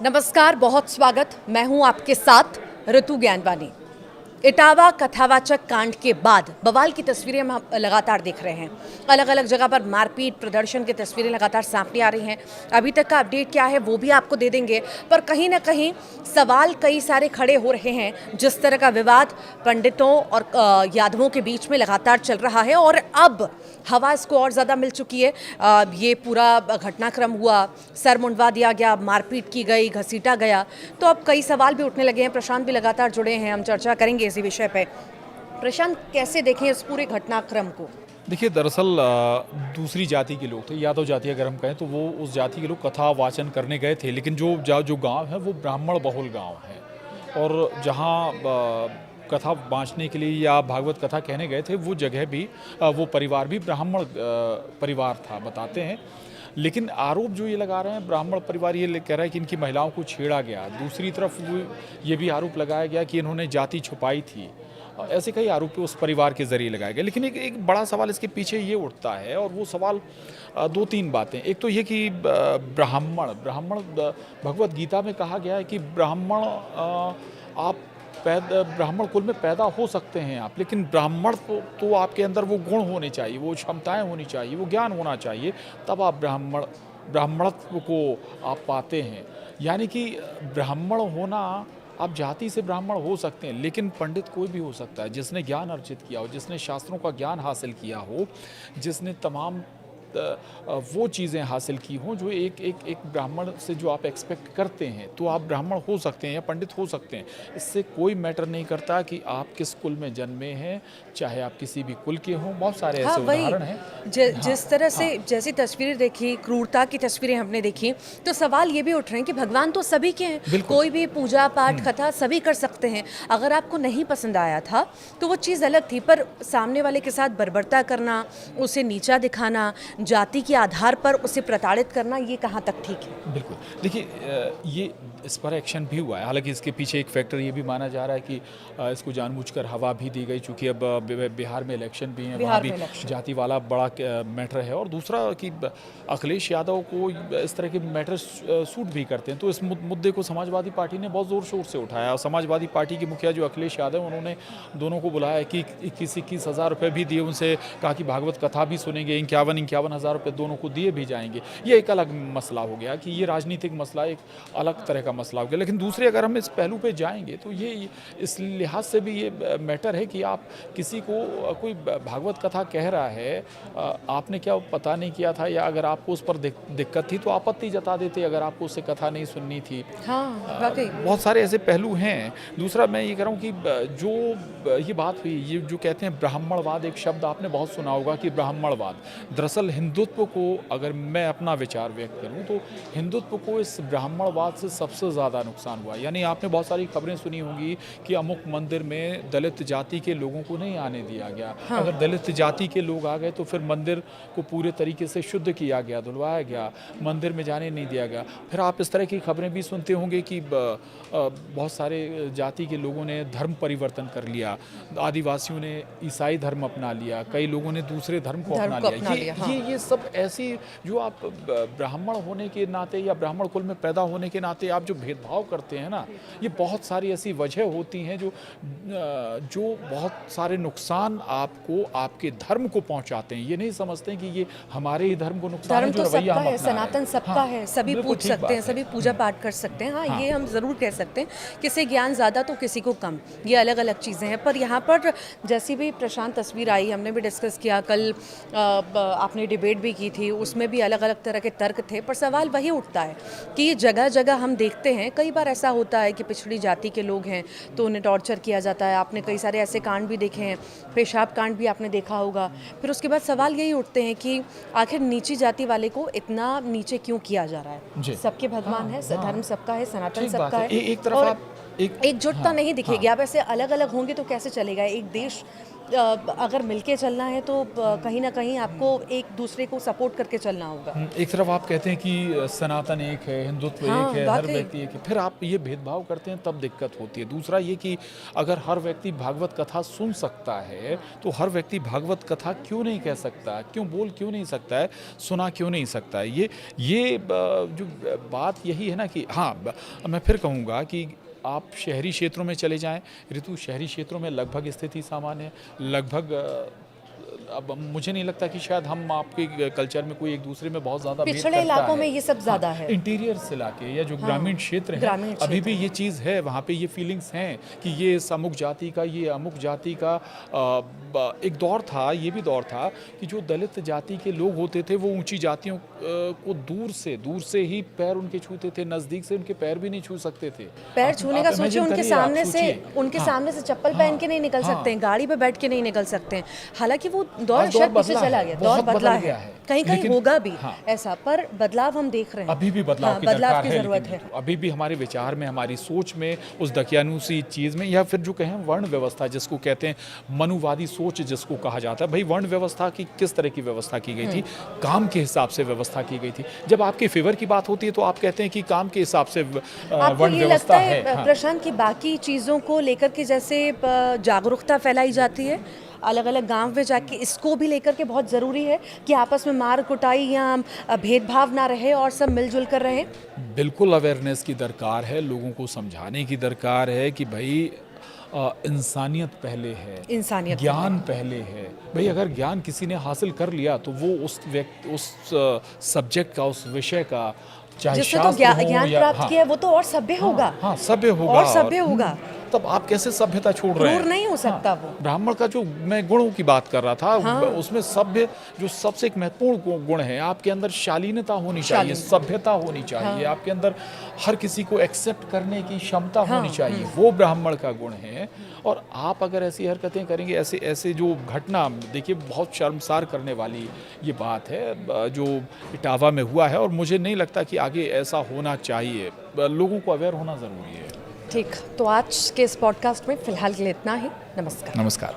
नमस्कार, बहुत स्वागत। मैं हूं आपके साथ ऋतु ज्ञानवानी। इटावा कथावाचक कांड के बाद बवाल की तस्वीरें हम लगातार देख रहे हैं। अलग अलग जगह पर मारपीट प्रदर्शन की तस्वीरें लगातार सामने आ रही हैं। अभी तक का अपडेट क्या है वो भी आपको दे देंगे, पर कहीं ना कहीं सवाल कई सारे खड़े हो रहे हैं। जिस तरह का विवाद पंडितों और यादवों के बीच में लगातार चल रहा है और अब हवा इसको और ज़्यादा मिल चुकी है। ये पूरा घटनाक्रम हुआ, सर मुंडवा दिया गया, मारपीट की गई, घसीटा गया, तो अब कई सवाल भी उठने लगे हैं। प्रशांत भी लगातार जुड़े हैं, हम चर्चा करेंगे इसी विषय पे। प्रशांत, कैसे देखें इस पूरे घटनाक्रम को? देखिए, दरअसल दूसरी जाति के लोग थे, यादव जाति अगर हम कहें तो वो उस जाति के लोग कथा वाचन करने गए थे, लेकिन जो गांव है वो ब्राह्मण बहुल गांव है। और जहां कथा बाँचने के लिए या भागवत कथा कहने गए थे, वो जगह भी वो परिवार भी ब्राह्मण परिवार था, बताते हैं। लेकिन आरोप जो ये लगा रहे हैं, ब्राह्मण परिवार ये कह रहा है कि इनकी महिलाओं को छेड़ा गया। दूसरी तरफ ये भी आरोप लगाया गया कि इन्होंने जाति छुपाई थी। ऐसे कई आरोप उस परिवार के जरिए लगाए गए। लेकिन एक बड़ा सवाल इसके पीछे ये उठता है, और वो सवाल दो तीन बातें। एक तो ये कि ब्राह्मण भगवत गीता में कहा गया है कि ब्राह्मण आप ब्राह्मण कुल में पैदा हो सकते हैं आप, लेकिन ब्राह्मण तो आपके अंदर वो गुण होने चाहिए, वो क्षमताएं होनी चाहिए, वो ज्ञान होना चाहिए, तब आप ब्राह्मणत्व को आप पाते हैं। यानी कि ब्राह्मण होना, आप जाति से ब्राह्मण हो सकते हैं, लेकिन पंडित कोई भी हो सकता है जिसने ज्ञान अर्जित किया हो, जिसने शास्त्रों का ज्ञान हासिल किया हो, जिसने तमाम वो चीज़ें हासिल की हों जो एक ब्राह्मण से जो आप एक्सपेक्ट करते हैं, तो आप ब्राह्मण हो सकते हैं या पंडित हो सकते हैं। इससे कोई मैटर नहीं करता कि आप किस कुल में जन्मे हैं, चाहे आप किसी भी कुल के हों। बहुत सारे ऐसे उदाहरण हैं। जिस तरह से जैसी तस्वीरें देखी, क्रूरता की तस्वीरें हमने देखी, तो सवाल ये भी उठ रहे हैं कि भगवान तो सभी के हैं, कोई भी पूजा पाठ कथा सभी कर सकते हैं। अगर आपको नहीं पसंद आया था तो वो चीज़ अलग थी, पर सामने वाले के साथ बर्बरता करना, उसे नीचा दिखाना, जाति के आधार पर उसे प्रताड़ित करना, ये कहाँ तक ठीक है? बिल्कुल। देखिए, ये इस पर एक्शन भी हुआ है। हालांकि इसके पीछे एक फैक्टर ये भी माना जा रहा है कि इसको जानबूझकर हवा भी दी गई, चूँकि अब बिहार में इलेक्शन भी हैं, वहाँ भी जाति वाला बड़ा मैटर है। और दूसरा कि अखिलेश यादव को इस तरह के मैटर सूट भी करते हैं, तो इस मुद्दे को समाजवादी पार्टी ने बहुत ज़ोर शोर से उठाया। और समाजवादी पार्टी के मुखिया जो अखिलेश यादव, उन्होंने दोनों को बुलाया कि 21 हज़ार रुपये भी दिए, उनसे कहा कि भागवत कथा भी सुनेंगे, 51 हज़ार रुपये दोनों को दिए भी जाएंगे। ये एक अलग मसला हो गया कि ये राजनीतिक मसला, एक अलग तरह का मसला हो गया। लेकिन दूसरे अगर हम इस पहलू पे जाएंगे तो ये इस लिहाज से भी ये मैटर है कि आप किसी को कोई भागवत कथा कह रहा है, आपने क्या पता नहीं किया था, या अगर आपको उस पर दिक्कत थी तो आपत्ति जता देते, अगर आपको उससे कथा नहीं सुननी थी। हाँ, वाकई बहुत सारे ऐसे पहलू हैं। दूसरा मैं ये कह रहा हूँ कि जो ये बात हुई, ये जो कहते हैं ब्राह्मणवाद, एक शब्द आपने बहुत सुना होगा कि ब्राह्मणवाद, दरअसल हिंदुत्व को, अगर मैं अपना विचार व्यक्त करूं तो हिंदुत्व को इस ब्राह्मणवाद से सबसे ज़्यादा नुकसान हुआ। यानी आपने बहुत सारी खबरें सुनी होंगी कि अमुक मंदिर में दलित जाति के लोगों को नहीं आने दिया गया। हाँ। अगर दलित जाति के लोग आ गए तो फिर मंदिर को पूरे तरीके से शुद्ध किया गया, धुलवाया गया, मंदिर में जाने नहीं दिया गया। फिर आप इस तरह की खबरें भी सुनते होंगे कि बहुत सारे जाति के लोगों ने धर्म परिवर्तन कर लिया, आदिवासियों ने ईसाई धर्म अपना लिया, कई लोगों ने दूसरे धर्म को अपना लिया। हाँ। ये सब ऐसी, जो आप ब्राह्मण होने के नाते या ब्राह्मण कुल में पैदा होने के नाते आप जो भेदभाव करते हैं ना, ये बहुत सारी ऐसी वजह होती हैं जो बहुत सारे नुकसान आपको, आपके धर्म को पहुंचाते हैं। ये नहीं समझते कि ये हमारे ही धर्म को नुकसान है, जो रवैया हम अपना रहे हैं। सनातन सबका है, सभी पूछ सकते हैं, सभी पूजा पाठ कर सकते हैं। हाँ, ये हम ज़रूर कह सकते हैं, किसी ज्ञान ज़्यादा तो किसी को कम, ये अलग अलग चीज़ें हैं। पर यहाँ पर जैसी भी प्रशांत तस्वीर आई, हमने भी डिस्कस किया, कल आपने डिबेट भी की थी, उसमें भी अलग अलग तरह के तर्क थे। पर सवाल वही उठता है कि जगह जगह हम देखते हैं, कई बार ऐसा होता है कि पिछड़ी जाति के लोग हैं तो उन्हें टॉर्चर किया जाता है। आपने कई सारे ऐसे कांड भी देखे हैं, पेशाब कांड भी आपने देखा होगा। फिर उसके बाद सवाल यही उठते हैं कि आखिर नीची जाति वाले को इतना नीचे क्यों किया जा रहा है? सबके भगवान है, धर्म सबका है, सनातन सबका है, एक तरफ आप एकजुटता नहीं दिखेगी। आप ऐसे अलग अलग होंगे तो कैसे चलेगा? एक देश अगर मिलके चलना है तो कहीं ना कहीं आपको एक दूसरे को सपोर्ट करके चलना होगा। एक तरफ आप कहते हैं कि सनातन एक है, हिंदुत्व हाँ, एक है, हर वाकई। व्यक्ति एक है, फिर आप ये भेदभाव करते हैं तब दिक्कत होती है। दूसरा ये कि अगर हर व्यक्ति भागवत कथा सुन सकता है तो हर व्यक्ति भागवत कथा क्यों नहीं कह सकता, क्यों नहीं सकता है, सुना क्यों नहीं सकता है। ये जो बात यही है ना कि हाँ, मैं फिर कहूँगा कि आप शहरी क्षेत्रों में चले जाएं, ऋतु, शहरी क्षेत्रों में लगभग स्थिति सामान्य है, लगभग अब मुझे नहीं लगता कि शायद हम आपके कल्चर में कोई एक दूसरे में बहुत ज़्यादा भेद पिछड़े करता इलाकों है। में ये सब ज़्यादा है। इंटीरियर्स इलाके या जो ग्रामीण क्षेत्र है, ग्रामीण अभी भी ये चीज़ है, वहाँ पे ये फीलिंग्स हैं कि ये इस अमुक जाति का, ये अमुक जाति का। एक दौर था, ये भी दौर था कि जो दलित जाति के लोग होते थे वो ऊंची जातियों को दूर से ही पैर उनके छूते थे, नज़दीक से उनके पैर भी नहीं छू सकते थे। पैर छूने का सोचिए, imagine करिए, आप सोचिए। उनके हाँ, सामने से चप्पल हाँ, पहन के नहीं निकल हाँ। सकते हैं, गाड़ी पे बैठ के नहीं निकल सकते हैं। हालांकि वो दौर आज दौर शायद पीछे बदला चला है, गया, बहुत दौर बदला बदल गया है, है। कहीं कहीं लेकिन- होगा भी हाँ। ऐसा, पर बदलाव हम देख रहे हैं। अभी भी बदलाव हाँ, की बदलाव दरकार की है, जरूरत लेकिन है। अभी भी हमारे विचार में, हमारी सोच में, उस दकियानूसी चीज़ में, या फिर जो कहें वर्ण व्यवस्था जिसको कहते हैं, मनुवादी सोच जिसको कहा जाता है। भाई वर्ण व्यवस्था की किस तरह की व्यवस्था की गई थी? काम के हिसाब से व्यवस्था की गई थी। जब आपके फेवर की बात होती है तो आप कहते हैं कि काम के हिसाब से आपको वर्ण ये व्यवस्था लगता है है। हाँ। प्रशांत की बाकी चीज़ों को लेकर के जैसे जागरूकता फैलाई जाती है अलग अलग गांव में जाके, इसको भी लेकर के बहुत ज़रूरी है कि आपस में मार कुटाई या भेदभाव ना रहे और सब मिलजुल कर रहे? बिल्कुल अवेयरनेस की दरकार है, लोगों को समझाने की दरकार है कि भाई इंसानियत पहले है, इंसानियत ज्ञान पहले है। भाई अगर ज्ञान किसी ने हासिल कर लिया तो वो उस सब्जेक्ट का, उस विषय का, चाहे जिसने तो शास्त्र हो ज्ञान या प्राप्त हाँ, किया है वो तो और सभ्य होगा। हाँ, सभ्य होगा और सभ्य होगा। तब आप कैसे सभ्यता छोड़ रहे हैं? क्रूर नहीं हो सकता वो। ब्राह्मण का जो मैं गुणों की बात कर रहा था, उसमें सभ्य जो सबसे एक महत्वपूर्ण गुण है, आपके अंदर शालीनता होनी चाहिए, सभ्यता होनी चाहिए, आपके अंदर हर किसी को एक्सेप्ट करने की क्षमता होनी चाहिए, वो ब्राह्मण का गुण है। और आप अगर ऐसी हरकतें करेंगे, ऐसे जो घटना, देखिए बहुत शर्मसार करने वाली ये बात है जो इटावा में हुआ है, और मुझे नहीं लगता कि आगे ऐसा होना चाहिए। लोगों को अवेयर होना ज़रूरी है। ठीक, तो आज के इस पॉडकास्ट में फ़िलहाल के लिए इतना ही। नमस्कार। नमस्कार।